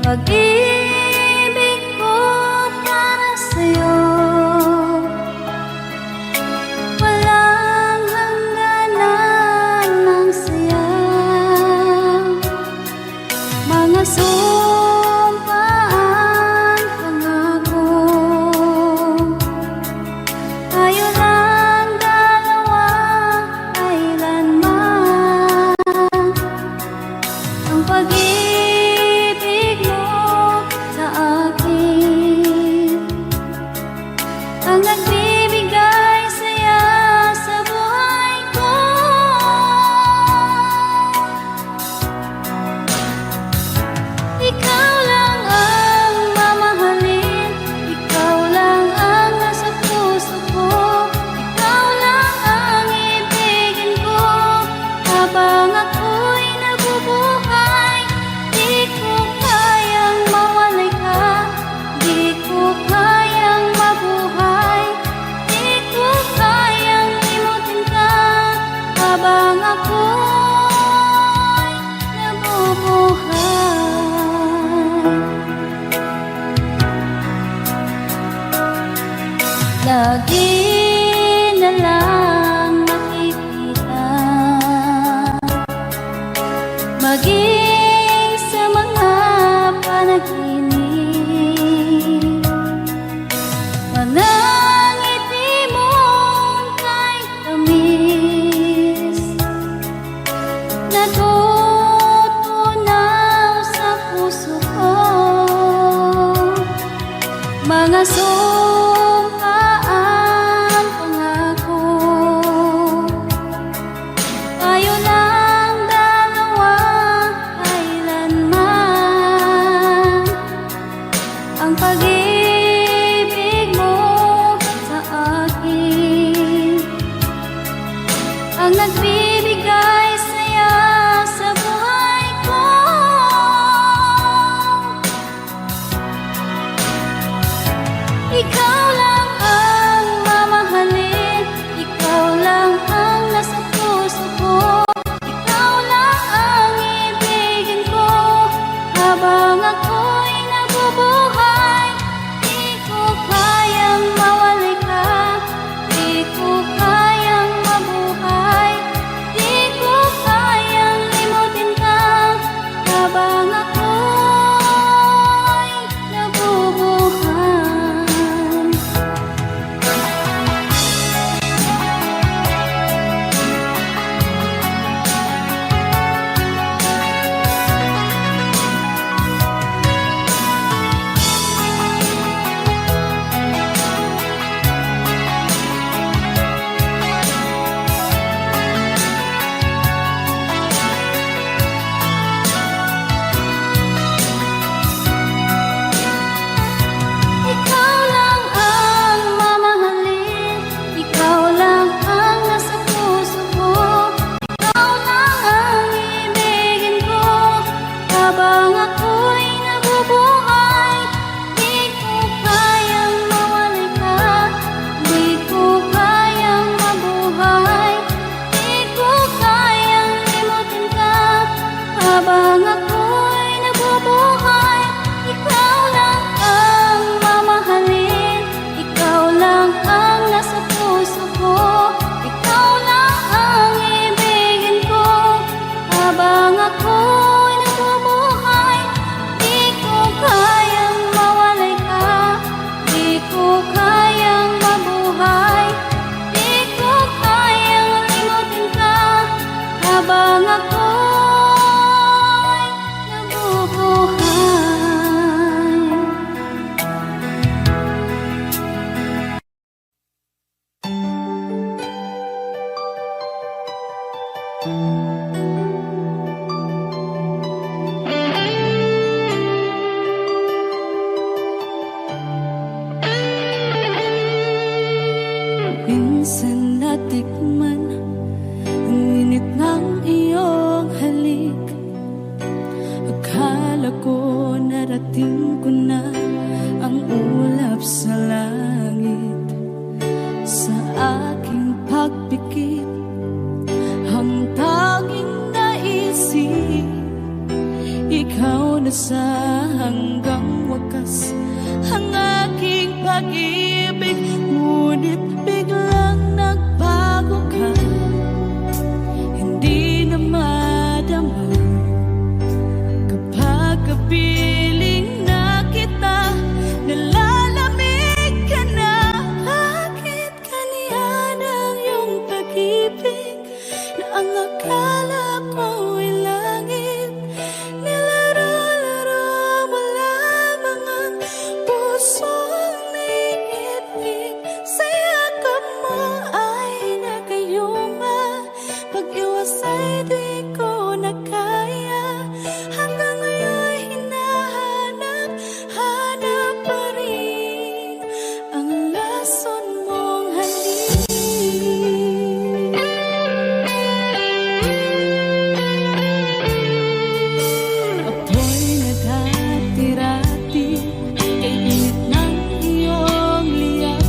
Pag-ibig ko para sa'yo, walang hangganan ng saya. Mga sumpaan, pangako, tayo lang dalawa kailanman. Ang pag-ibig mo sa akin ang nagbibigay saya sa buhay ko. Ikaw lang ang mamahalin, ikaw lang ang nasa puso ko, ikaw lang ang ibigin ko habang ako'y nabubuhay. Di ko kayang mawalay ka, di ko kayang mabuhay, di ko kayang limutin ka habang ako'y nabubuhay. Lagi na lang makikita, maging sa mga panaginip, mga ngiti mong kay tamis, natutunaw sa puso ko. Mga sumpaan, pangako, tayo lang dalawa kailanman. Ang pag-ibig mo sa akin ang nagbibigay saya sa buhay ko. Ikaw lang ang mamahalin, ikaw lang ang nasa puso ko, ikaw lang ang ibigin ko habang ako'y nabubuhay. Di ko kayang mawalay ka, di ko kayang mabuhay, di ko kayang limutin ka habang ako'y nabubuhay. Ikaw lang ang mamahalin, ikaw lang ang nasa puso ko, ikaw lang ang ibigin ko habang ako'y nabubuhay. Di ko kayang mawalay ka, di ko kayang mabuhay, di ko kayang limutin ka habang ako'y nabubuhay. Ikaw lang ang mamahalin, ikaw lang ang nasa puso ko, ikaw lang ang ibigin ko habang ako'y nabubuhay. Di ko kayang mawalay ka, di ko kayang mabuhay, di ko kayang limutin ka habang ako'y nabubuhay. Minsan natikman ang init ng iyong halik. Akala ko narating ko na ang ulap sa langit. Sa aking pagpikit, ang tanging naisip ikaw na sa hanggang wakas ang aking pag-ibig. Ngunit biglang nagbago ka, hindi na madama kapag kapiling na kita. Nalalamig ka na, bakit ganyan ang iyong pag-ibig na ang akala ko ay langit? Nilaro-laro mo lamang ang pusong naiibig. Sa yakap mo ay nagayuma, pag-iwas ay di ko na kaya. Hanggang ngayon hinahanap, hanap pa rin ang lason mong halik. Ako'y naghatirati kay init ng iyong liyak.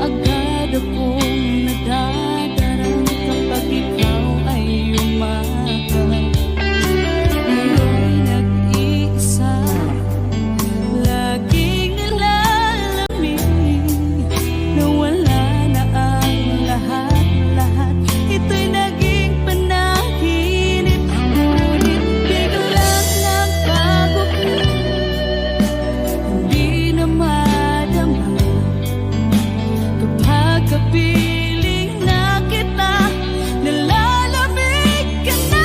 Agad akong nadadarang kapag ikaw ay umaga. Ngayon nag-iisa, laging nalalamig, nawala na ang lahat-lahat. Ito'y naging panaginip, ngunit biglang nagbago ka, hindi na madama kapag kapiling na kita. Nalalamig ka na,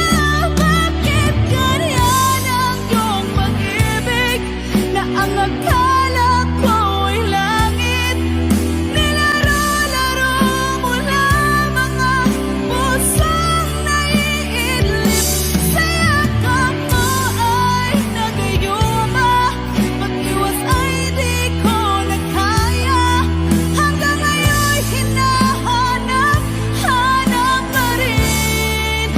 bakit ganyan ang iyong pag-ibig na ang akala ko ay langit? Nilaro-laro mo lamang ang pusong naiidlip. Sa yakap mo ay nagayuma, pag-iwas ay di ko na kaya. Hanggang ngayon hinahanap, hanap pa rin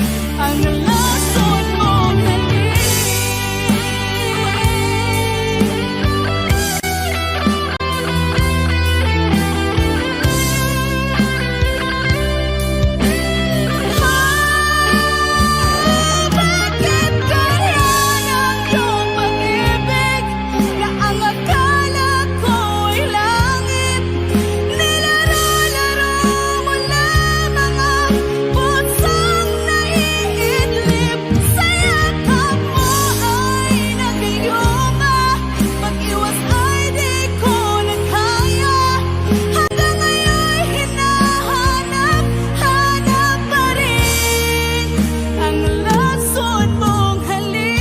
ang lason mong halik. Bakit ganyan ang iyong pag-ibig na ang akala ko ay langit? Nilaro-laro mo lamang ang pusong naiidlip. Sa yakap mo ay nagayuma, pag-iwas ay di ko na kaya. Hanggang ngayon hinahanap, hanap pa rin ang lason mong halik.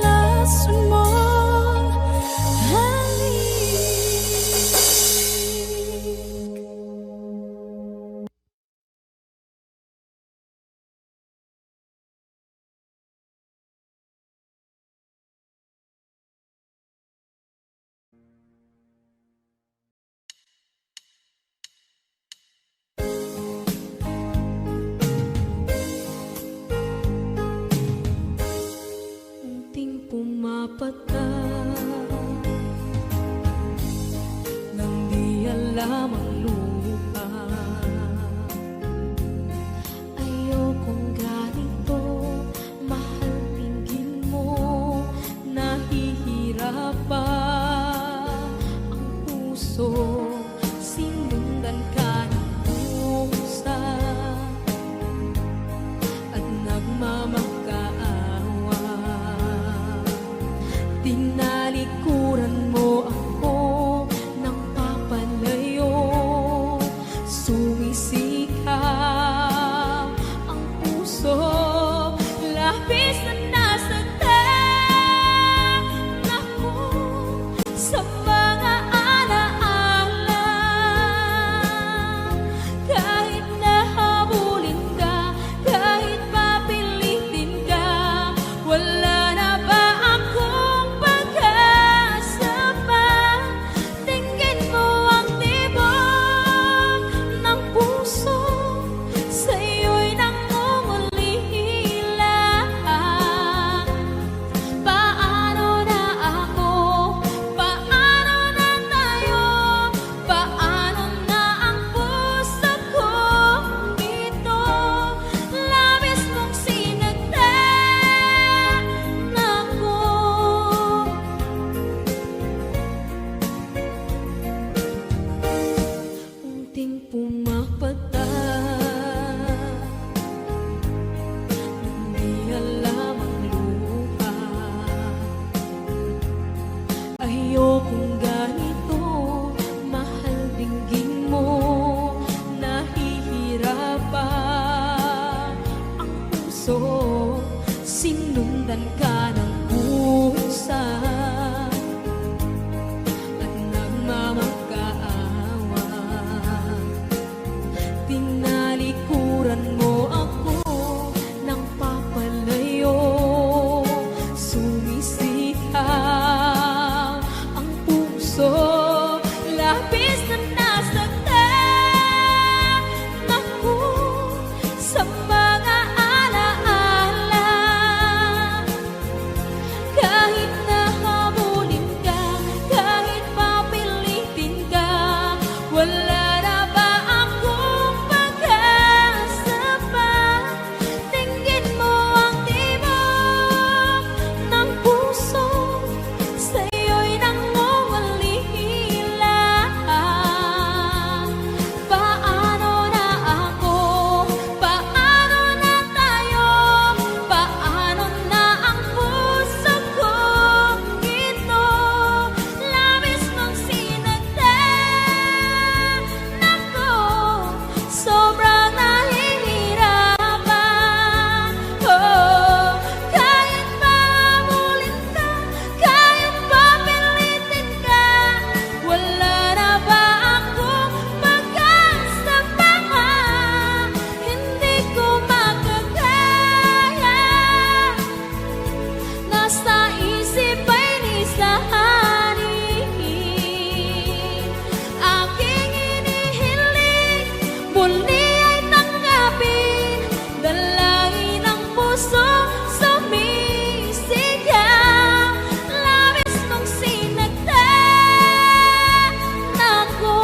Lason mong halik. Unting pumapata nang di alam ang lupa. Ayokong ganito, mahal, tingin mo, nahihirap pa ang puso. Sinundan ka ng pusa at nagmamakaawa. Tinalikuran mo ako ng papalayo. labis na nasaktan ako sa mga alaala. Kahit nahabulin ka, kahit papilitin ka, wala na ba akong pag-asa pa? Tingin mo ang tibok ng puso, sa'yo'y nangungulila. Paano na ako? Paano na tayo? Paano na ang puso kong ito? Labis mong sinagdan ako, sobrang nahihirapan. Oh, kahit mahabulin ka, kahit papilitin ka, wala na ba akong pag-asa pa? Hindi ko makakaya, nasa isip ay nisahanin. Aking inihiling, muli ay tanggapin, dalangin ang puso sumisigaw. Labis mong sinagdan ako.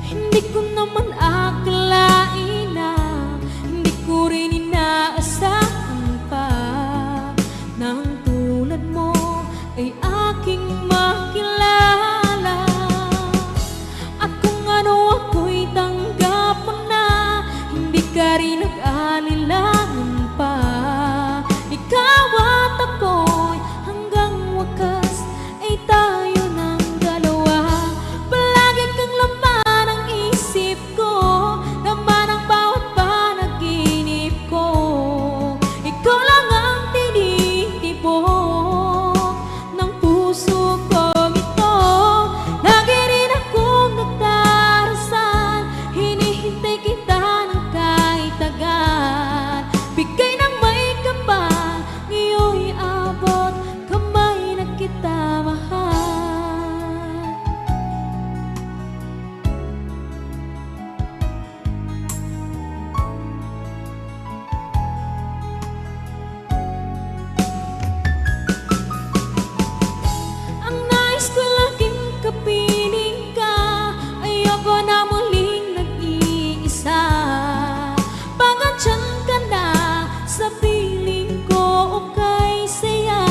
Hindi ko naman akalain na, hindi ko rin inaasahan pa, na ang tulad mo ay aking makilala. At kung ano ako'y tanggap mo na, hindi ka rin nag-alilangan pa. Ikaw at ako'y hanggang wakas ay tayo ng dalawa. Palagi kang laman ng isip ko, laman ng bawat panaginip ko. Ikaw lang ang tinitibok ng puso kong ito. Lagi rin akong nagdarasal, hinihintay kita ng kahit tagal. Bigay ng may kapal, ngayon'y abot kamay na kita mahal. Ang nais ko laging kapiling ka, ayoko na muling nag-iisa. Pangantyan ka na sa piling ko o kay saya.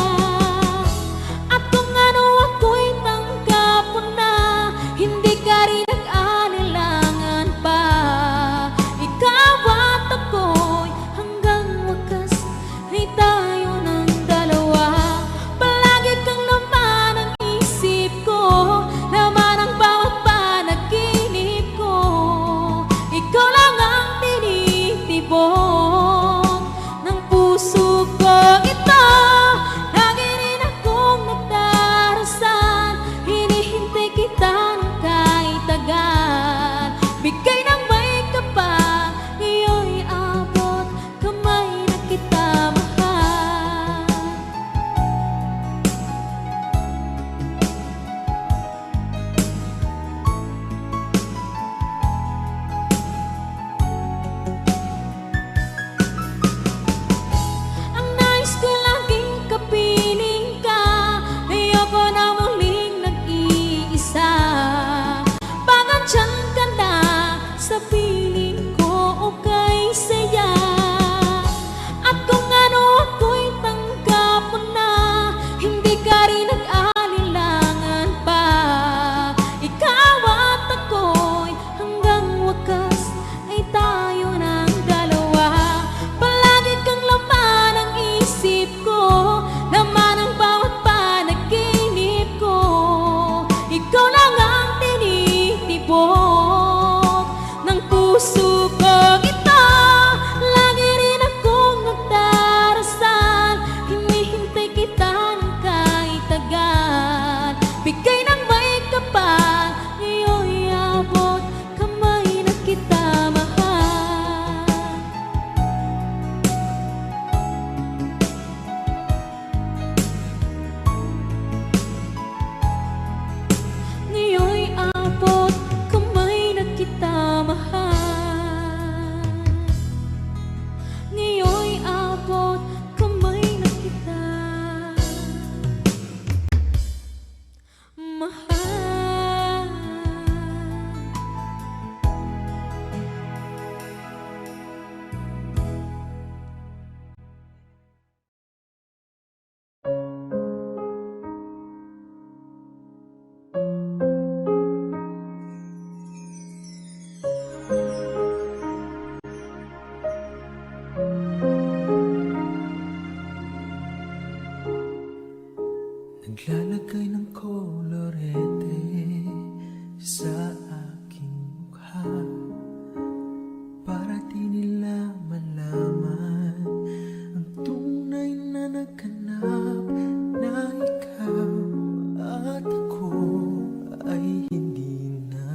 At kung ano ako'y tanggap mo na, hindi ka rin nag-alilangan pa. Ikaw at ako'y hanggang wakas ay tayo ng dalawa. Palagi kang laman ng isip ko, laman ng bawat panaginip ko. Ikaw lang ang tinitibok ng puso ko ito. Lagi rin akong nagdarasal, hinihintay kita ng kahit tagal. Bigay ng may kapal, ngayon'y abot kamay na kita mahal. Ang nais ko laging kapiling ka, ayoko na muling nag-iisa. Pangantyan ka na sa piling ko o kay saya. At kung ano ako'y tanggap mo na, hindi ka rin nag-alilangan pa. Ikaw at ako'y hanggang wakas ay tayo ng dalawa. Palagi kang laman ng isip ko, laman Naglalagay ng kolorete sa aking mukha para di nila malaman ang tunay na naghanap na ikaw at ako ay hindi na.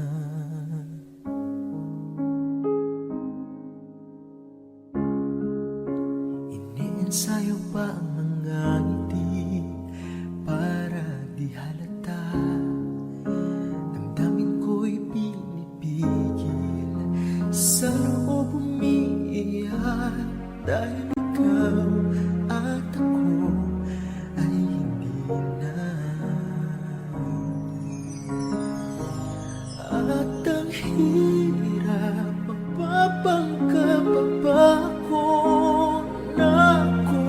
Iniensayo pa ang mga ngiti para di halata. Damdamin ko'y pinipigil, sa loob umiiyak dahil ikaw at ako ay hindi na. At ang hirap, magpapanggap pa ba ako na ako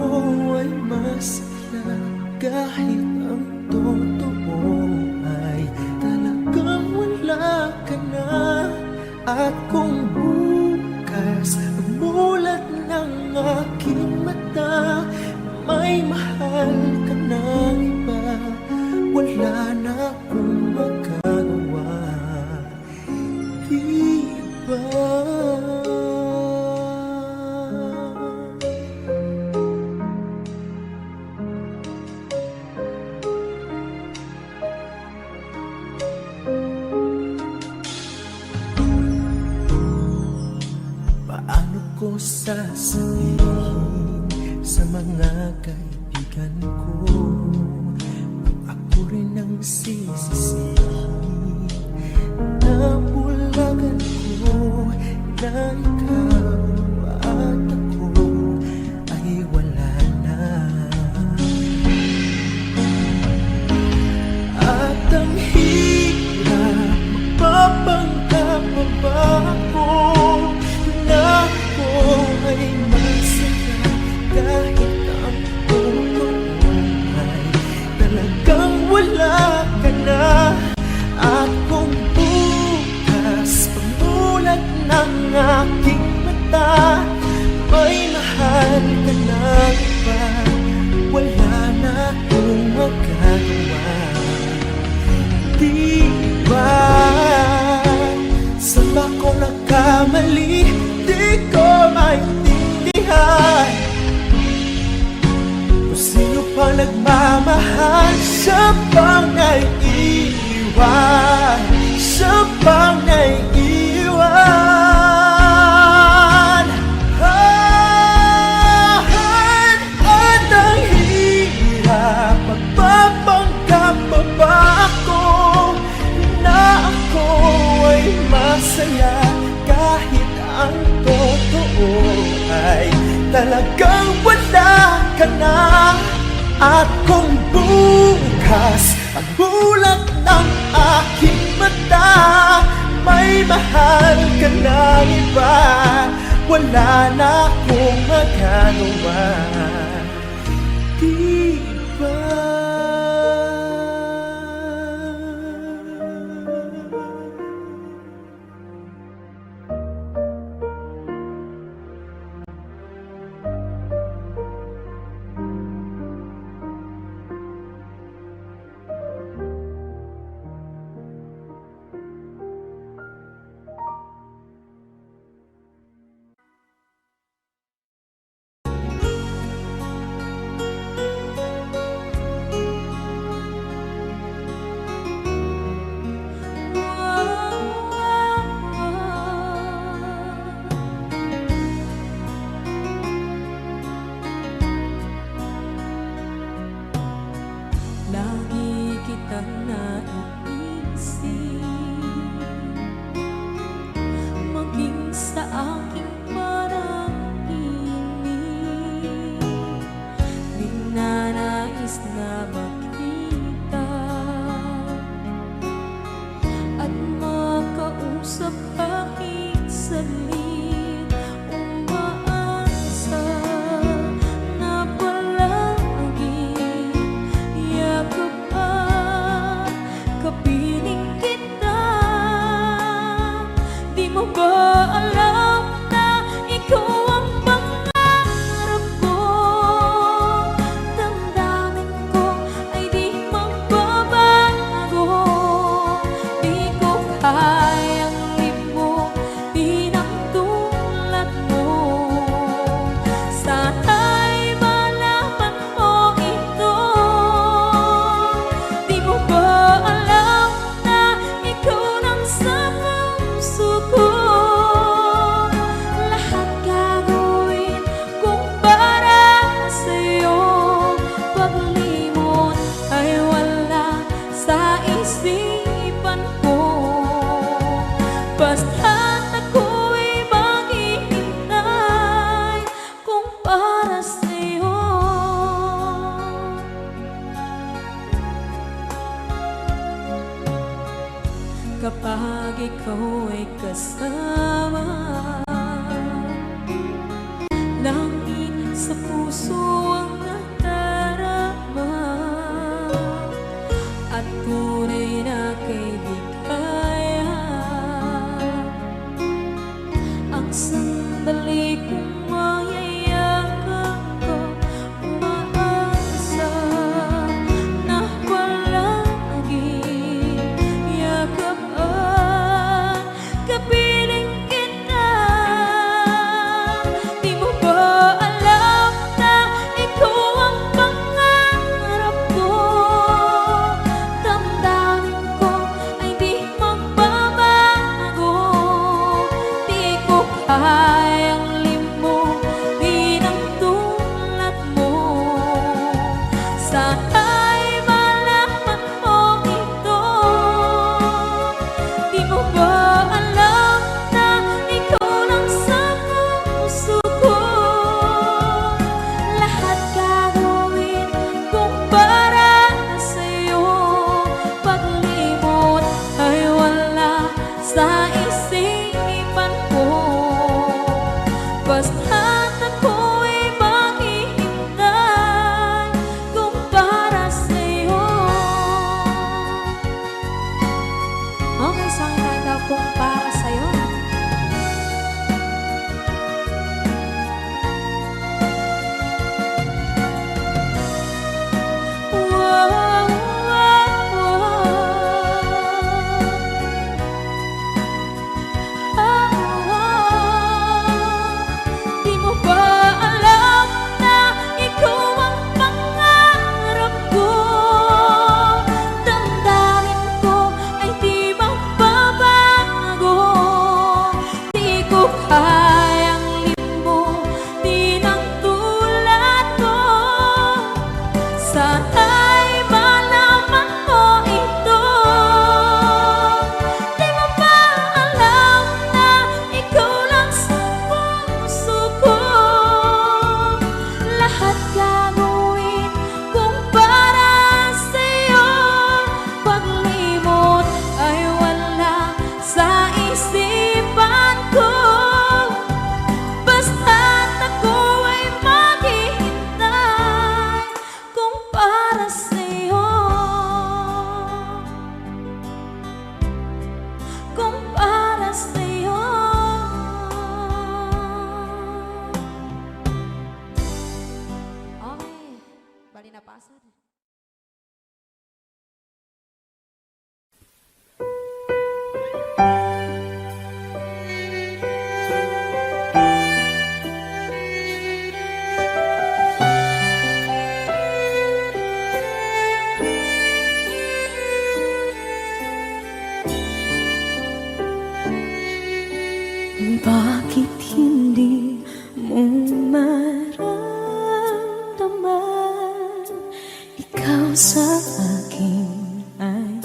ay masaya kahit ang totoo ay talagang wala ka na. At kung bukas ang mulat ng aking mata may mahal ka ng iba, wala na akong magagawa, di ba? Paano ko sasabihin sa mga kaibigan ko kung ako rin ang sisisihin? Nabulagan ko na ikaw at ako ay wala na. At ang hirap, magpapanggap pa ba ako na ako ay masaya kahit ang totoo ay talagang wala ka na. At kung bukas pamulat ng aking mata may mahal ka na iba, wala na akong magagawa, di ba? Saan ba ko nagkamali? Di ko maintindihan kung sino pa nagmamahal. Siya bang naiiwan? Siya bang naiiwan? At ang hirap, magpapanggap pa ba ako na ako ay masaya kahit ang totoo ay talagang wala ka na. At kung bukas ang bulat ng aking mata may mahal ka na iba, wala na akong magagawa, di ba? kapag ikaw ay kasama. Langit sa puso ang nadarama at tunay na kaibigan. Ang sandali kong mayayakap ko, umaasa na palaging yakap at kapiling kita. Di mo ba alam na ikaw ang pangarap ko? Damdamin ko ay di magbabago. Di ko kayang limutin ang tulad mo. Sana'y malaman mo ito. Di mo ba alam na ikaw lang sa puso ko? Lahat gagawin kung para sa'yo. Paglimot ay wala sa isipan ko. Basta't ako'y maghihintay kung para sa'yo. Okay, sa akin na daw kung para sa'yo. Wow, wow, Di mo ba alam na ikaw ang pangarap ko? Damdamin ko ay di magbabago. Di ko kayang limutin ang tulad ko. Sana'y malaman mo ito. Di mo ba alam na ikaw lang sa puso ko? Lahat gagawin kung para sa'yo. Paglimot ay wala sa isipan ko. Basta't ako ay maghihintay kung para sa'yo. Kung para sa'yo. Okay, bali na pasad. Bakit hindi mo maramdaman? Ikaw sa akin ay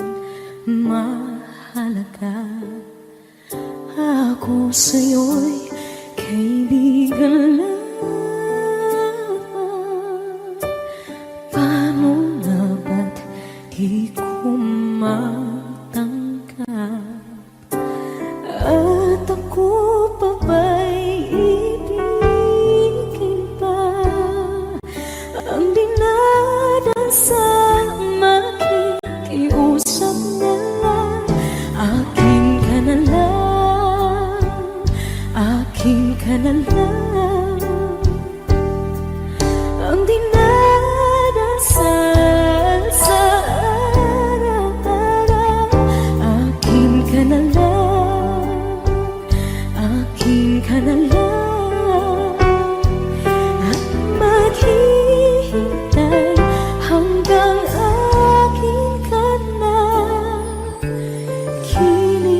mahalaga. Ako sa'yo'y kaibigan lang. Paano na ba't di ko matanggap? At ako pa ba'y ibigin pa? Ang dinadasal makikiusap na lang. Akin ka na lang, akin ka na lang. Ang dinadasal sa araw-araw. Akin ka na lang, akin ka na lang. At maghihintay hanggang akin ka na kilig.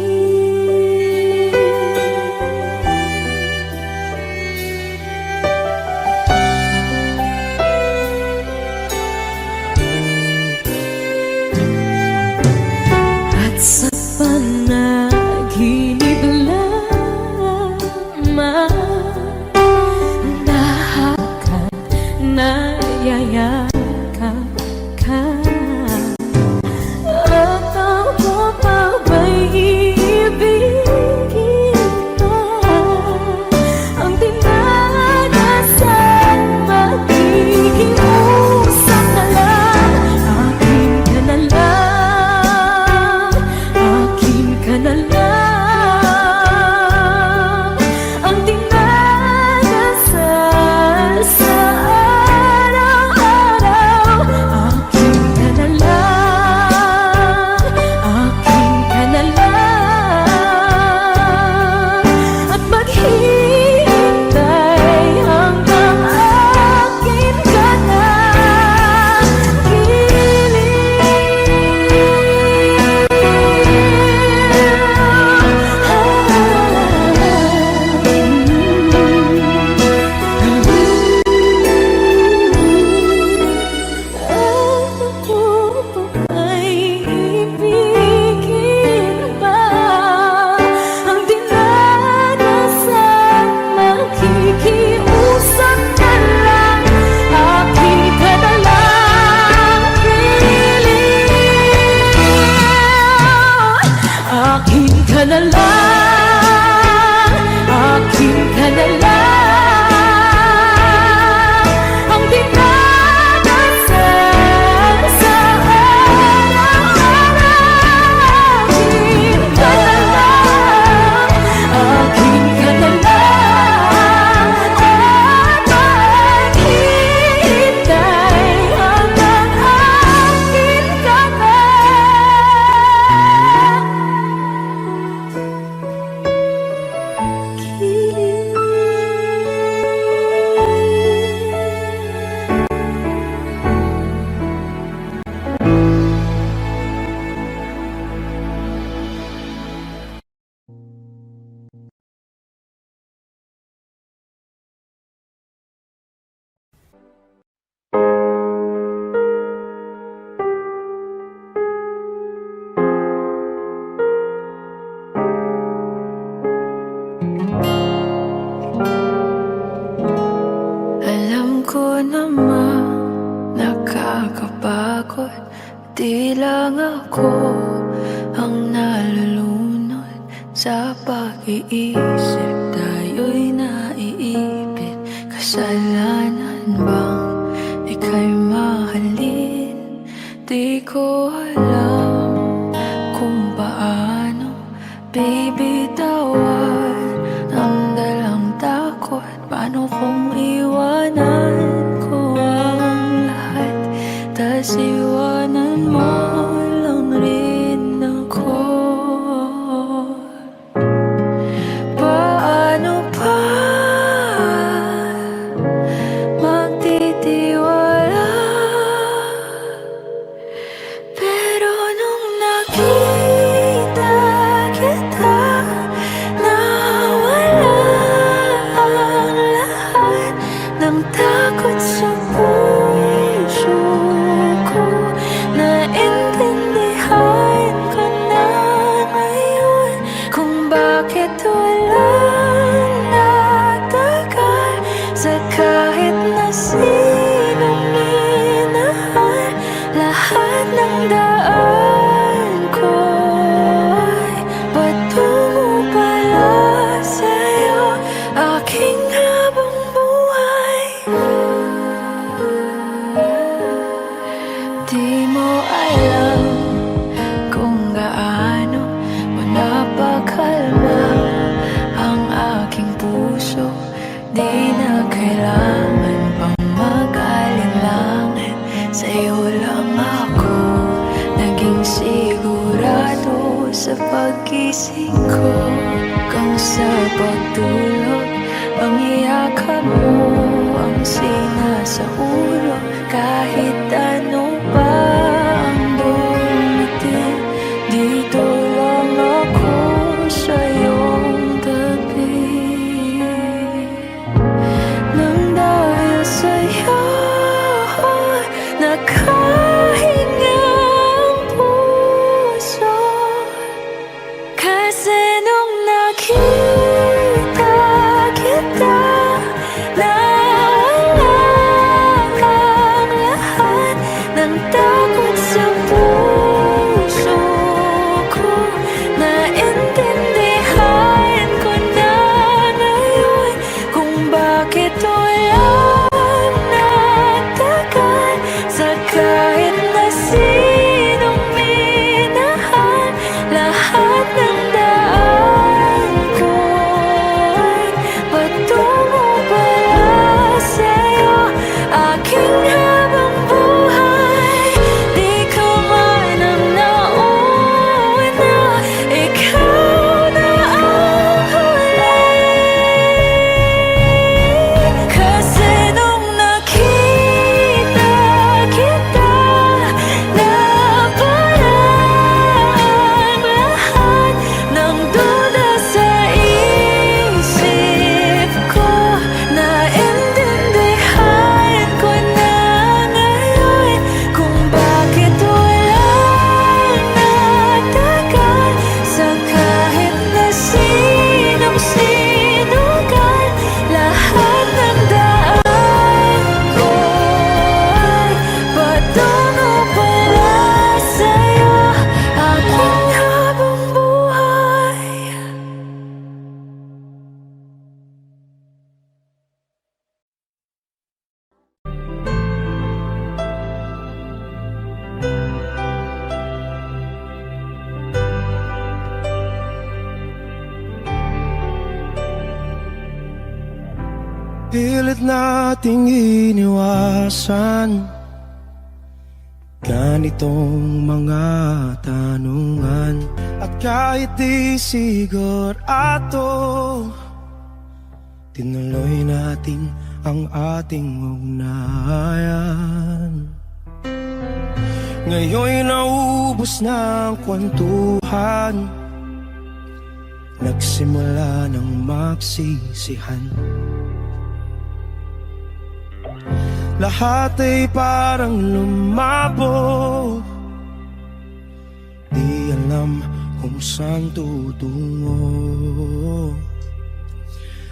At sa panaginip lamang lahat nayayakap ka. At ako pa ba'y nakakapagod. Di lang ako ang nalulunod sa pag-iisip. Tayo'y naiipit. Kasalanan bang ika'y mahalin? Di ko alam kung paano bibitawan ang dalang takot. Paano kung iwanan ko ang lahat, tas iwanan mo lang rin ako? Paano pa magtitiwala? Pero nung nakita kita, nawala ang lahat ng takot sa puso ko. Naintindihan ko na ngayon kung bakit walang nagtagal sa kahit na sinong minahal. Lahat ng daan ko ay patungo pala sa'yo, aking habang buhay. Di mo alam kung gaano mo napakalma ang aking puso. Di na kailangan pang mag-alinlangan, sa'yo lang ako naging sigurado sa pag-gising ko. Kung sa pagtulog, ang iyakap mo ang sinasaulo. Kahit ano pa ang dumating, dito lang ako sa iyong tabi. Nang dahil sa'yo nakahinga ang puso. Kasi nung nakita kita, nawala ang lahat ng takot sa puso ko. Naintindihan ko na ngayon kung bakit walang nagtagal sa kahit na sinong minahal. Lahat ng daan ko ay patungo pala sa'yo, aking habang buhay. Di ko man ang nauna, ikaw na ang huli. Kasi nung nakita kita, nawala ang lahat ng duda sa isip ko. Naintindihan ko na ngayon kung bakit walang nagtagal sa kahit na sinong sinugal. Lahat ng daan ko ay patungo pala sa'yo, aking habang buhay. Pilit nating iniwasan ganitong mga tanungan. At kahit di sigurado, tinuloy natin ang ating ugnayan. Ngayon'y naubos na ang kwentuhan, nagsimula ng magsisihan. Lahat ay parang lumabo, di alam kung saan tutungo.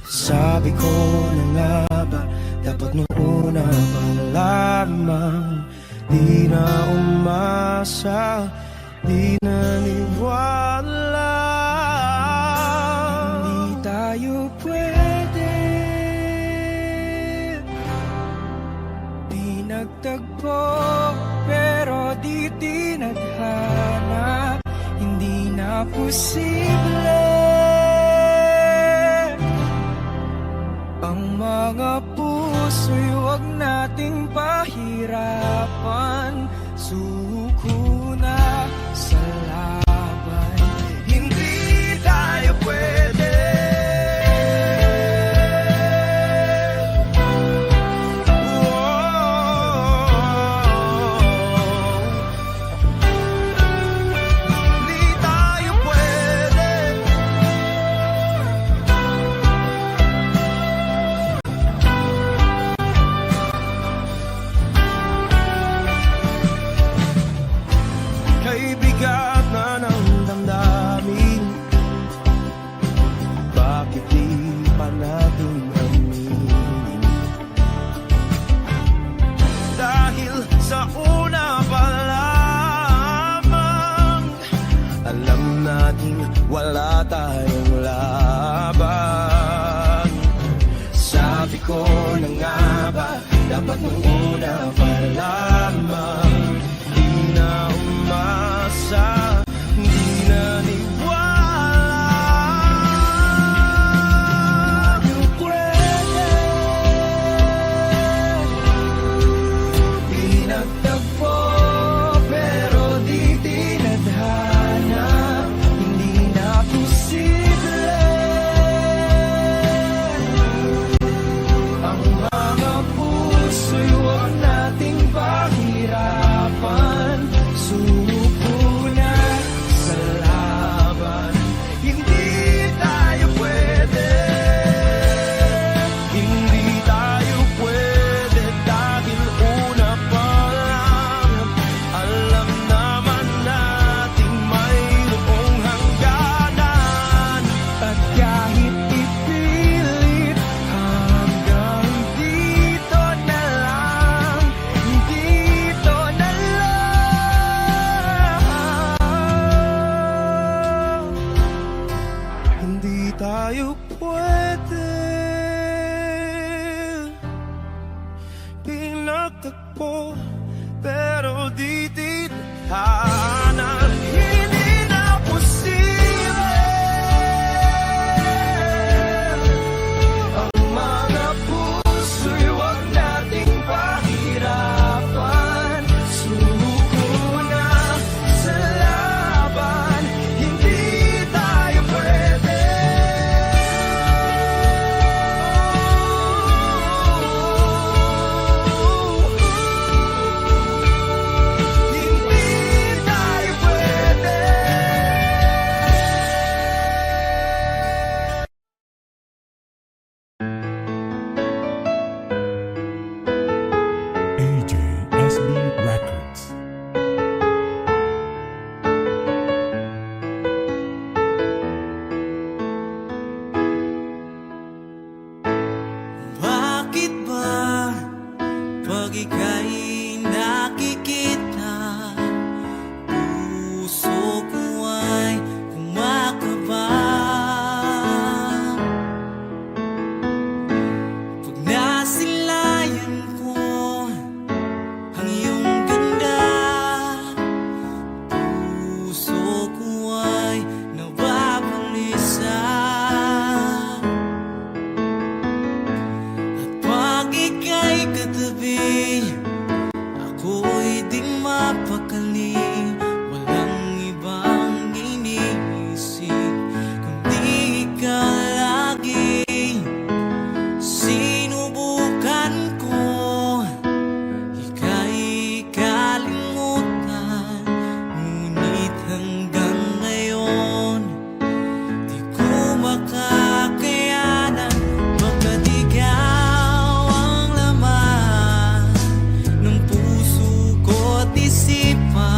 Sabi ko na nga ba, dapat nung una pa lamang di na umasa, di naniwala. Hindi tayo pwede, di nagtagpo, pero di tinadhana. Hindi na posible ang mga puso'y huwag nating pahirapan. Suko na sa laban, hindi tayo pwede. Hindi tayo pwede. Kay bigat na ng damdamin, bakit di pa natin aminin? Dahil sa una pa lamang, alam natin wala tayong laban. Sabi ko na nga ba, dapat nung una pa lamang, di na umasa, di naniwala. Di pwede, di nagtagpo, pero di tinadhana. Hindi na posible ang mga puso'y huwag nating pahirapan. Suko na sa laban, hindi tayo pwede. Hindi tayo pwede dahil una pa lang, alam naman nating mayroong hangganan. At kahit ipilit, hanggang dito na lang, dito na lang. Hindi tayo pwede, pinagtagpo, pero di tinadhana. Hindi na posible ang mga puso'y huwag nating pahirapan. Suko na sa laban, hindi tayo pwede. Hindi tayo pwede. AJSB Records. Bakit ba pag ika'y nakikita, puso ko ay kumakaba? Pag nasilayan ko ang iyong ganda, puso ko ay nababalisa. At pag ika'y katabi, ako'y di mapakali. Walang ibang iniisip kundi ikaw lagi. Sinubukan ko ika'y kalimutan, ngunit hanggang ngayon di ko makakayanan. Pagkat ikaw ang laman ng puso ko't isipan,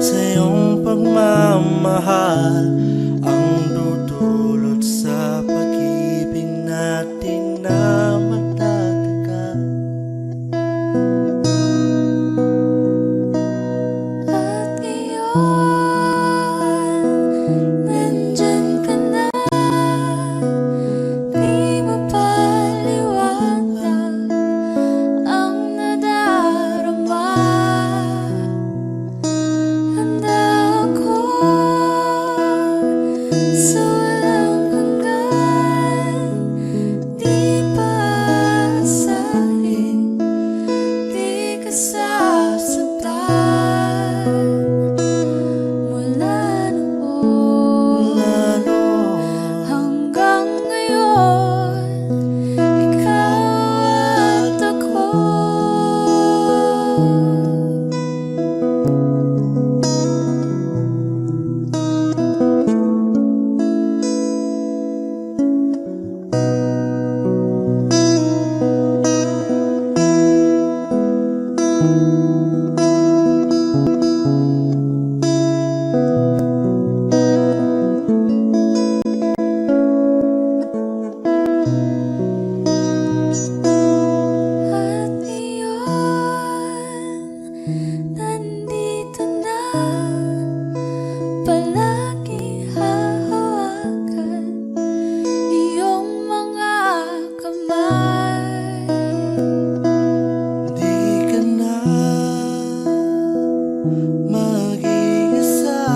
sa iyong pagmamahal ang dudulot sa pag-ibig natin na matatagal. At ngayon, nandyan ka na. Di mo paliwanag ang nadarama. Handa ako sa walang hanggan. Di pa asahin, di ka sasaktan. Mula noon hanggang ngayon, ikaw at ako. At ngayon, nandito na. Palagi hahawakan iyong mga kamay. Di ka na mag-iisa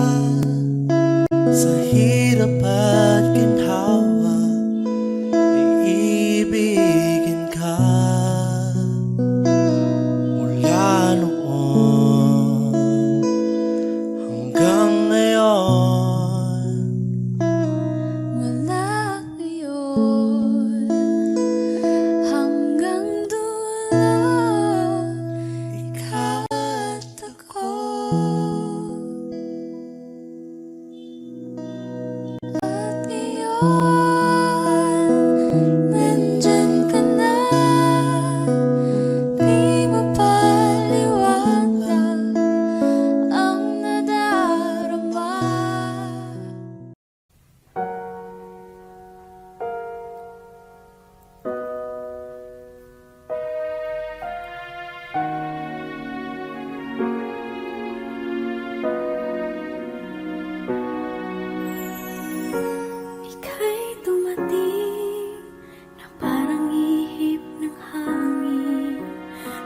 sa hirap at ginhawa, iibigin ka mula noon hanggang ngayon. Mula ngayon hanggang dulo, ikaw at ako. At ngayon, nandyan ka na. Di mo paliwanag ang nadarama. Ika'y dumating na parang ihip ng hangin.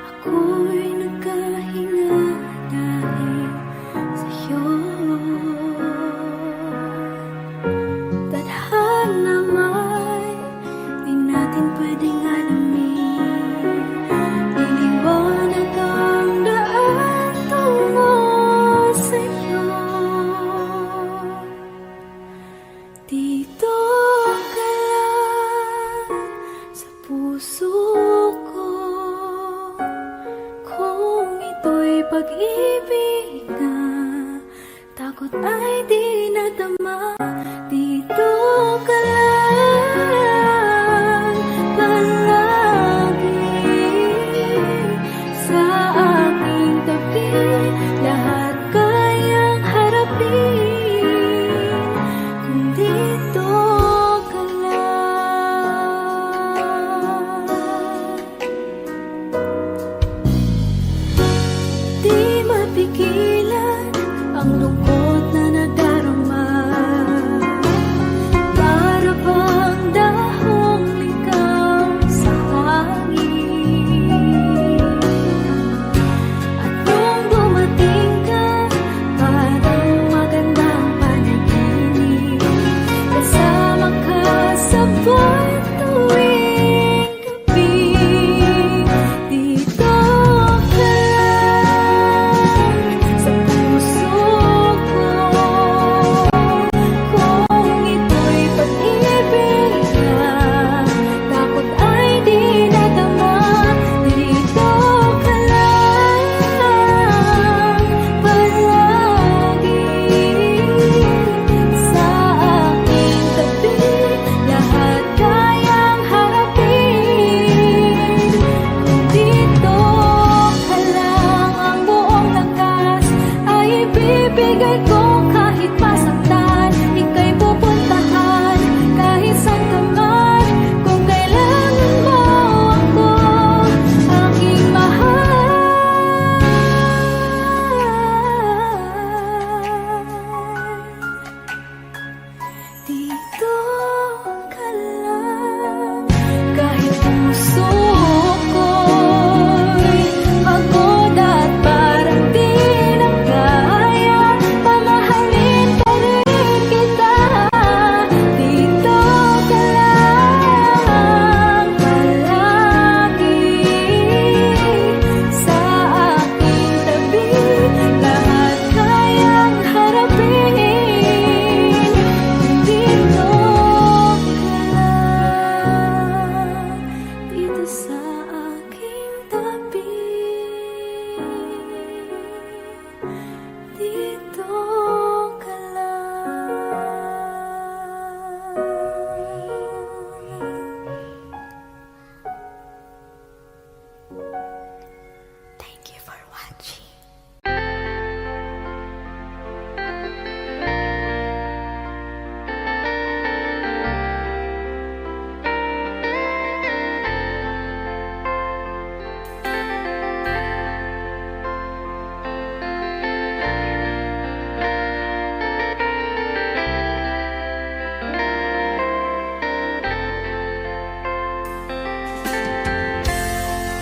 Ako'y nagkahinga dahil sa'yo. Tadhana may di natin pwedeng alamin. Iliwanag ang daan tungo sa'yo. Dito ka lang sa puso ko. Kung ito'y pag-ibig na takot ay di nadama. Dito ka lang palagi sa aking tabi. Lahat kayang harapin kung dito ka lang. Di mapigilan ang lungkot na nadarama. Para bang dahong ligaw sa hangin. At nung dumating ka, parang magandang panaginip. Kasama ka sa buwan tuwing gabi. Dito ka lang sa puso ko. ibibigay ko kahit masaktan. Ika'y pupuntahan kahit saan ka man. Kung kailangan mo ako, aking mahal. Dito ka lang. Kahit puso ko'y pagod at parang di na kaya, mamahalin pa rin kita. Dito ka lang palagi sa aking tabi. Lahat kayang harapin. Dito ka lang, dito sa aking tabi. Dito ka lang. Thank you for watching.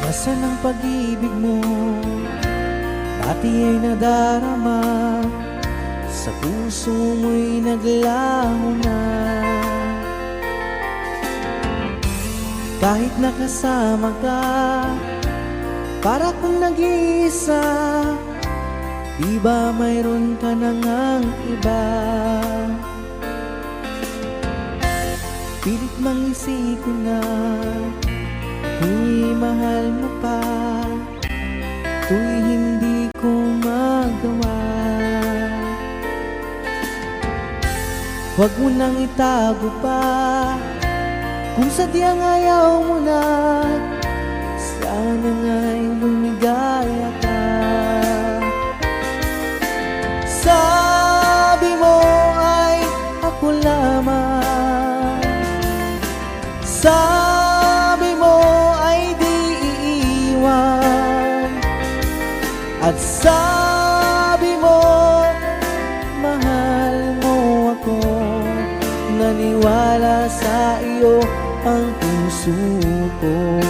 Nasaan ang pag-ibig mo? Dati ay nadarama, sa puso mo'y naglaho na. Kahit nakasama ka, para kung nag-iisa. Di ba mayroon ka na ngang iba? Pilit mang isipin na kung mahal mo pa, to'y hindi ko magawa. Huwag mo nang itago pa, kung sadyang ayaw mo na, sana nga'y lumigaya ka. Sabi mo ay ako lamang, sabi mo ay di iiwan, at sabi mo mahal mo ako. Naniwala sa iyo ang puso ko.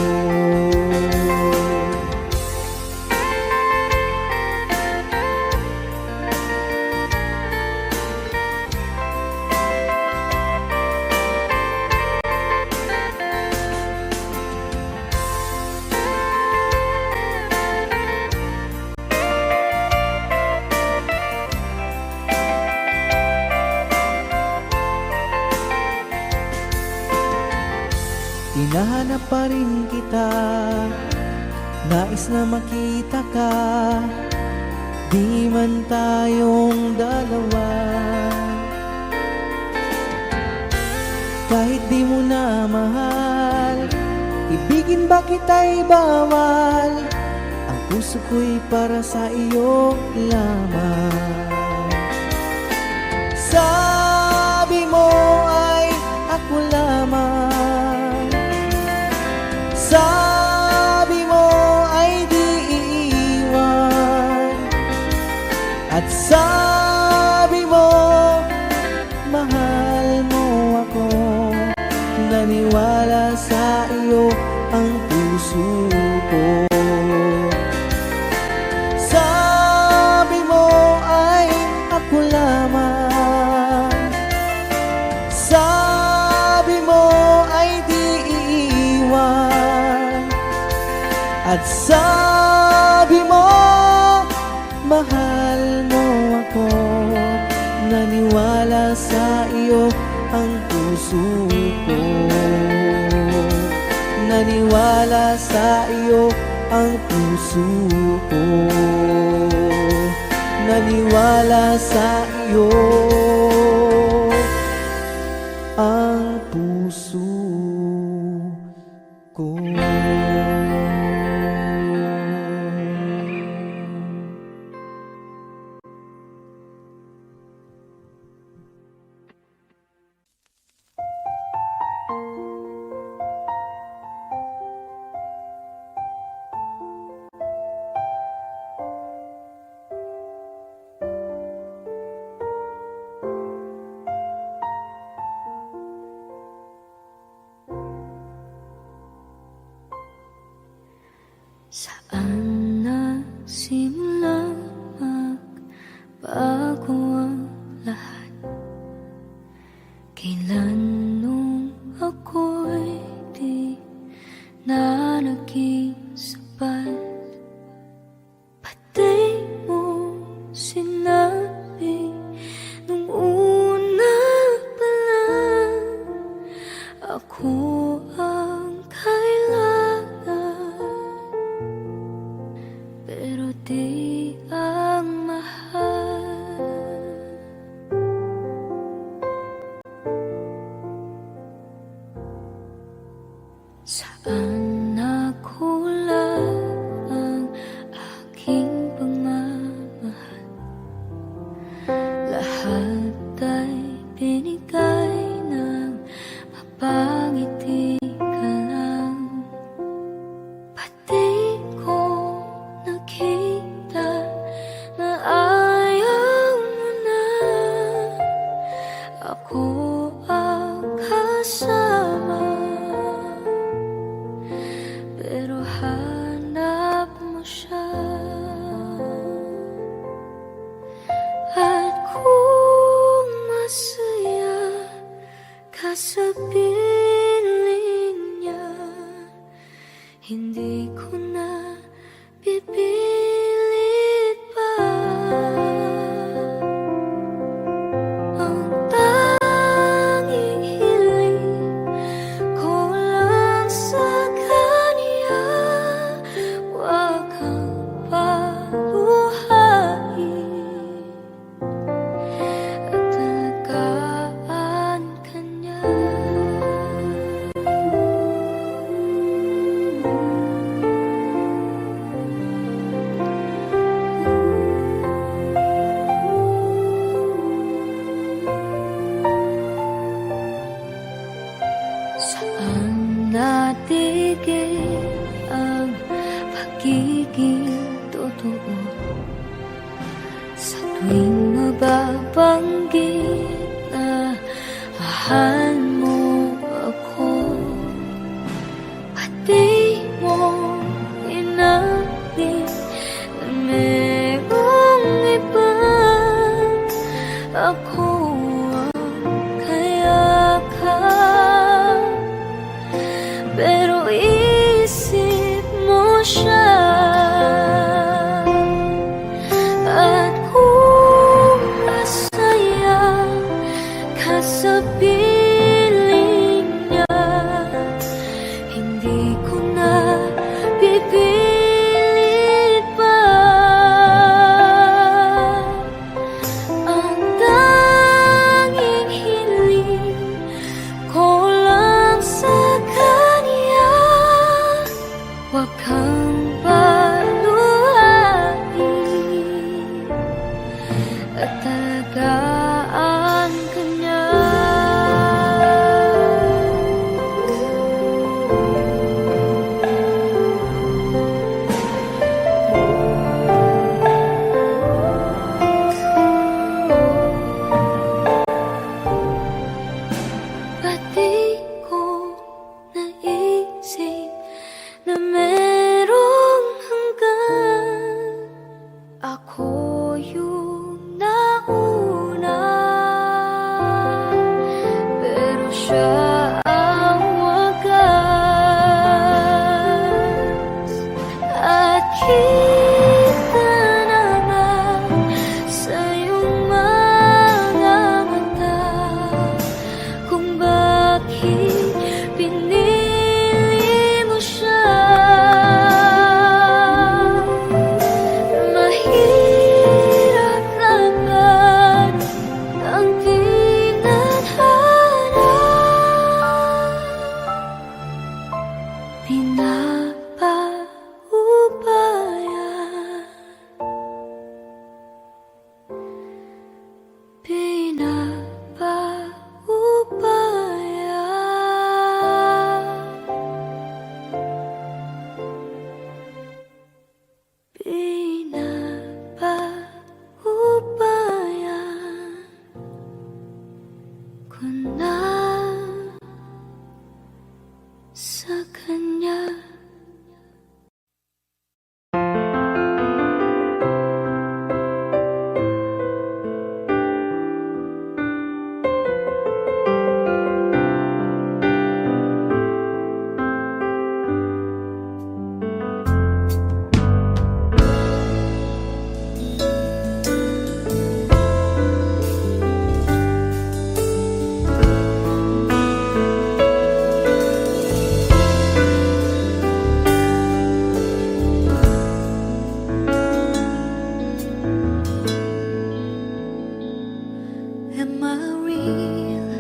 Hinahanap pa rin kita, nais na makita ka, di man tayong dalawa. Kahit di mo na mahal, ibigin ba kita'y bawal? Ang puso ko'y para sa iyo lamang. Sabi mo ay ako lamang, sabi mo ay di iiwan, at sabi mo mahal mo ako. Naniwala sa iyo ang puso ko. Sabi mo ay ako lamang, sabi mo ay di iiwan, at sabi mo mahal mo ako. Naniwala sa iyo ang puso ko. Naniwala sa iyo ang puso ko. Naniwala sa iyo ang puso ko. Saan nagsimula magbago ang lahat? Kailan nung ako'y di na naging sapat? Pati mo sinabi nung una pa lang, ako ang kailangan, pero di ang mahal. Saan nakulang ang aking pagmamahal? Lahat ay binigay ng mapangiti ka lang. Pati ko nakita na ayaw mo na. Ako ang kasama, pero hanap mo siya. At kung masaya ka sa piling niya, hindi ko na pipilit pa. Ang tanging hiling ko lang sa kanya, huwag kang paluhain at alagaan ka niya. Saan natigil ang pagiging totoo? Sa tuwing mababanggit na mahal mo ako, pati mo inamin na merong iba. Ako ang kayakap, pero isip mo siya. At kung masaya ka sa piling niya, hindi ko na pipilit pa. Ang tanging hiling ko lang sa kanya, huwag kang paluhain at alagaan ka niya. Pati ko naisip na merong hanggan. Ako yung nauna, am I real?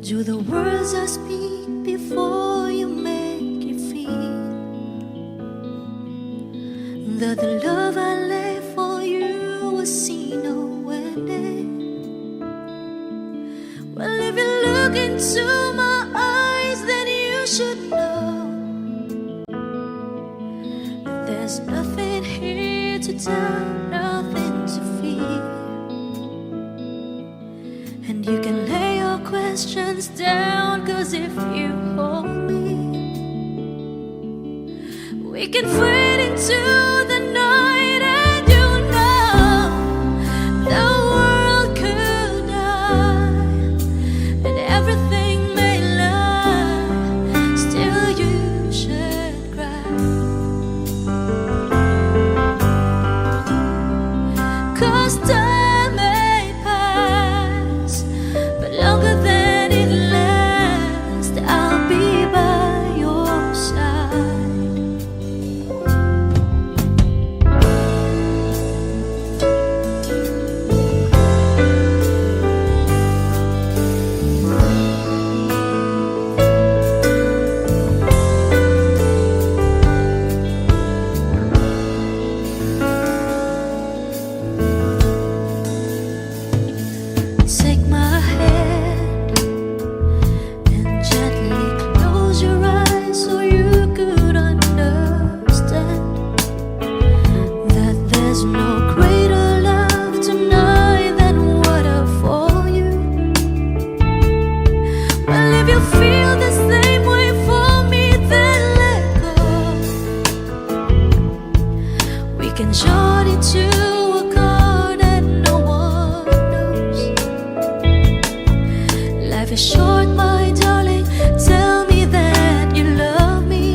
Do the words I speak before you make you feel that the love I lay for you was seen nowhere near? Well, if you look into my eyes, then you should know that there's nothing here to tell, nothing to fear. And you can lay your questions down, 'cause if you hold me, we can fade into the night, and you know the world could die and everything may lie, still you should cry. 'Cause time may pass, but longer than it lasts, I'll be by your side. Take my hand and gently close your eyes so you could understand that there's no greater love tonight than what I for you. Well, if you feel the same way for me, then let go. We can join into a chord that no one knows. Life is short, my darling. Tell me that you love me,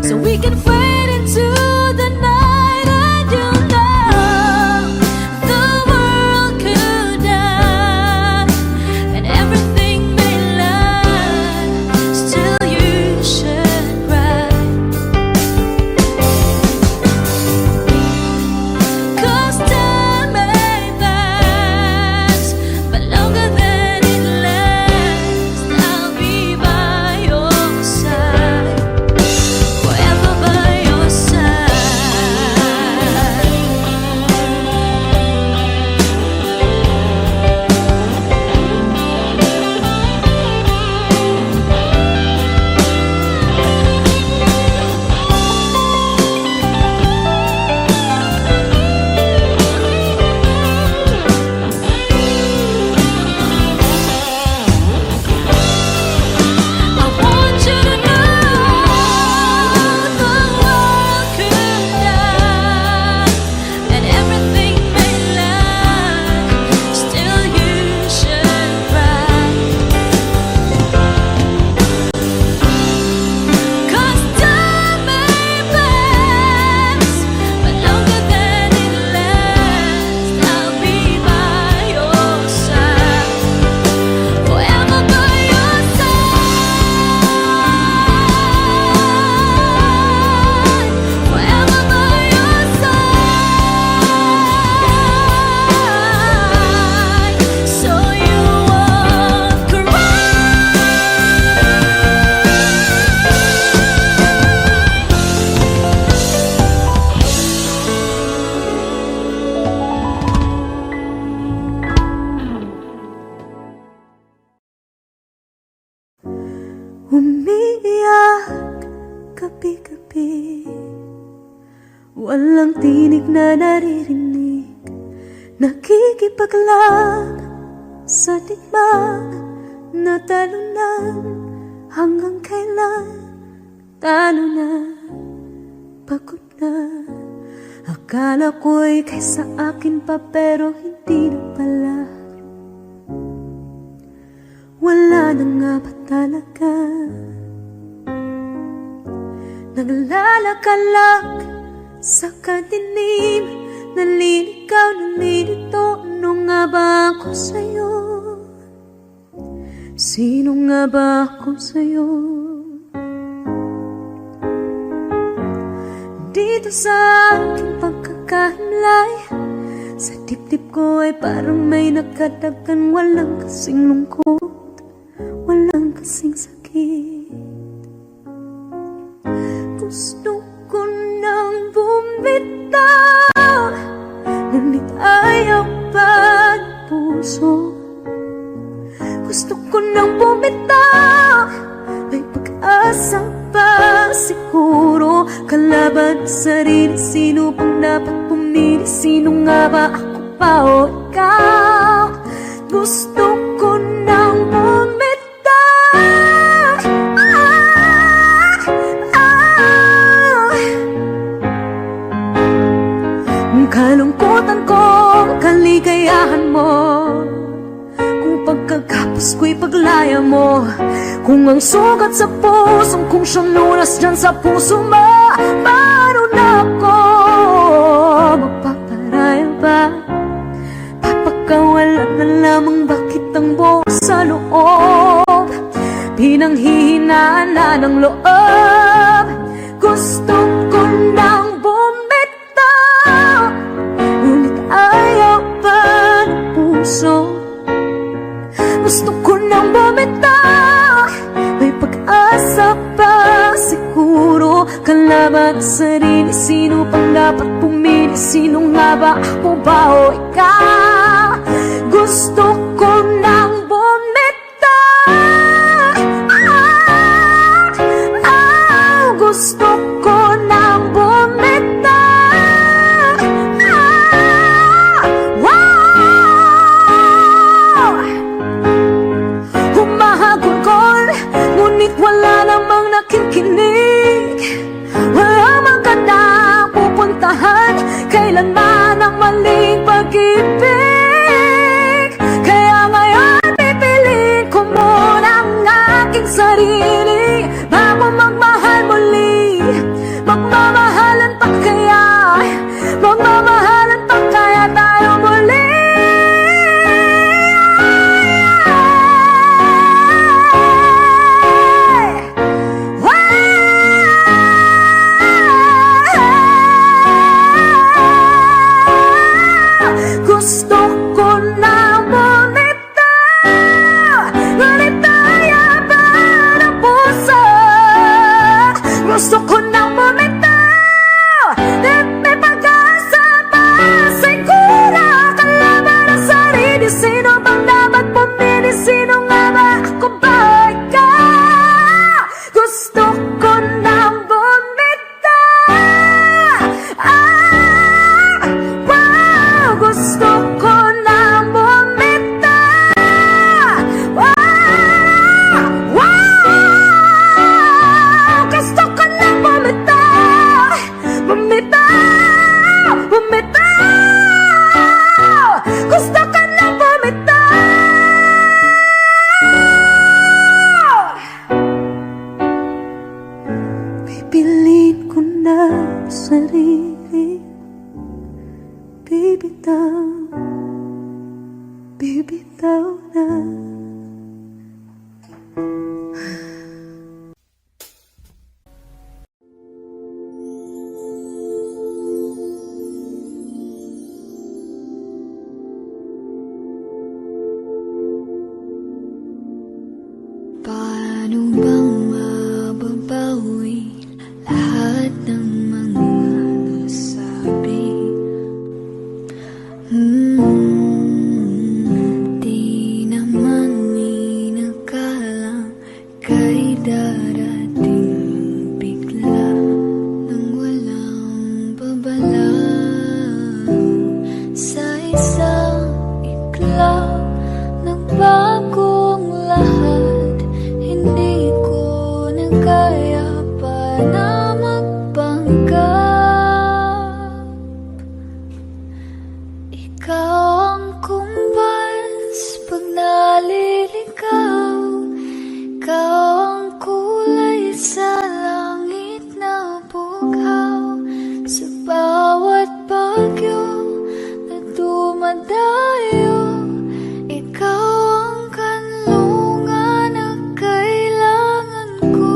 so we can fade into the night, and you know the world could die and everything may lie, still you should cry. 'Cause time may pass, but longer than it lasts, I'll be by your side, forever by your side. I want you to know the world could die and everything may lie, still you should cry. 'Cause time may pass, but longer than it lasts, I'll be by your side, forever by your side, forever by your side, so you won't cry. Umiiyak gabi-gabi, walang tinig na naririnig, nakikipaglag sa digmang na talunan. Hanggang kailan talo na, pagod na. Akala ko'y kaysa akin pa, pero hindi na pala. Wala na nga ba talaga? Naglalagalag sa kadilim, naliligaw, nalilito. Ano nga ba ako sa'yo? Sino nga ba ako sa'yo? Dito sa aking pagkakahimlay, Sa dibdib ko ay parang may nakadagan. Walang kasing lungkot, walang kasing sakit. Gusto ko nang bumitaw, ngunit ayaw pa ng puso. Gusto ko nang bumitaw, may pag-asa pa siguro. Kalaban sa sarili, sino pang dapat pumili? Sino nga ba, ako pa o ikaw? Gusto ko nang bumitaw. Ang kalungkutan ko, kaligayahan mo. Kung pagkagapos ko'y paglaya mo. Kung ang sugat sa pusong kung siyang lunas dyan sa puso mo. Paano na ako magpaparaya ba? Papakawalan na lamang bakit ang buo sa loob? Pinanghihinaan na ng loob. Gusto ko nang bumitaw, ngunit ayaw pa ng puso. Gusto ko nang bumitaw, may pag-asa pa siguro. Kalaban sa sarili, sino pang dapat pumili? Sino nga ba, ako ba o ikaw? Gusto ko nang bumitaw. Gusto ko nang bumitaw. Humahagulgol, ngunit wala namang nakikinig. Walang magandang pupuntahan, kailanman ang maling pag-ibig. Kaya ngayon pipiliin ko muna ang aking sarili bago magmahal muli. Magmamahalan pa kaya, magmamahalan pa kaya tayo muli. Gusto ko na bumitaw, ngunit ayaw pa ng puso. Gusto ko na bumitaw, may pag-asa pa siguro. Kalaban ang sarili, sino bang dapat pumili? Sino nga ba, ako ba ikaw? Gusto ko na bumitaw. Gusto ko na bumitaw. Gusto ko na bumitaw. Bumitaw, bumitaw. Gusto ko na bumitaw. Pipiliin ko na sarili. Bibitaw, bibitaw na. Paano bang mababawi lahat ng mga nasabi? Di naman inakalang kay darating bigla nang walang babala. Sa isang iklaw nagbagong lahat. Hindi ko na kaya pa na magpanggap. Ikaw ang kumbas pag naliligaw. Ikaw ang kulay sa langit na bughaw. Sa bawat bagyo na dumadayo, ikaw ang kanlungan na kailangan ko.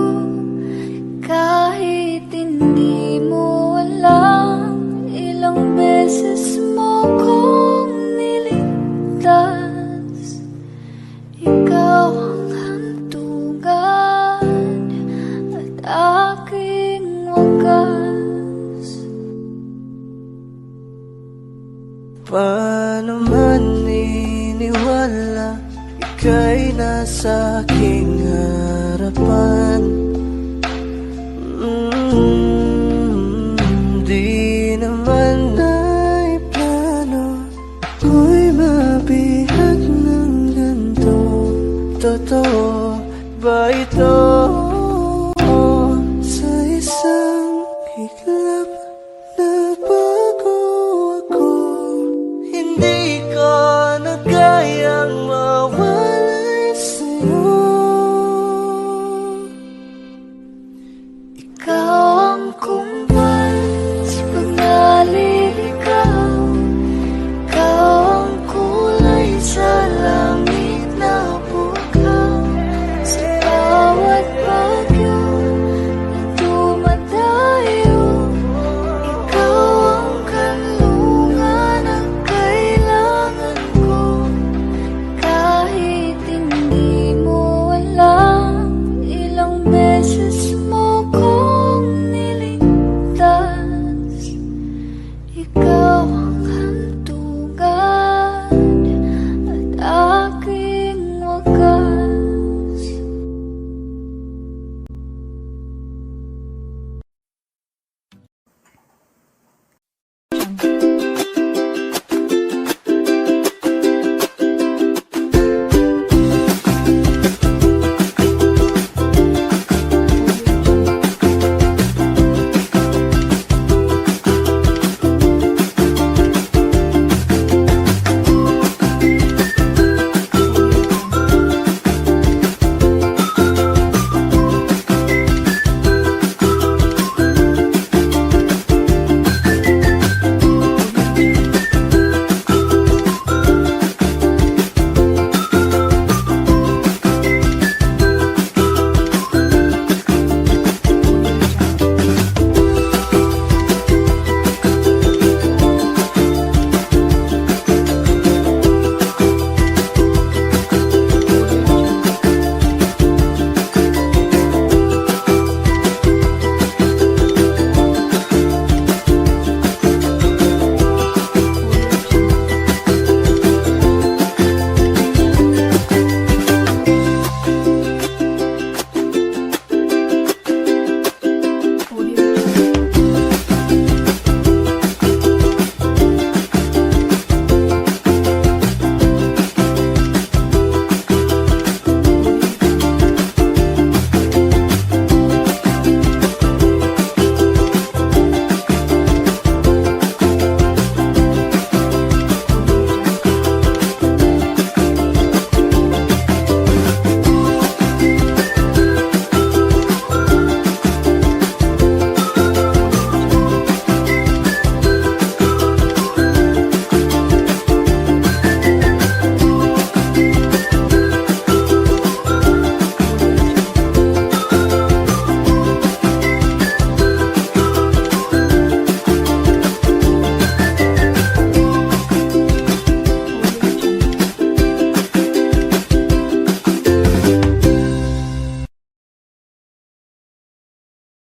Kahit hindi mo alam, ilang beses mo ko Paano man iniwala, ika'y nasa aking harapan. Di naman ay plano ko'y mabihag ng ganito. Totoo ba ito? Sa isang iglap na bago ako, hindi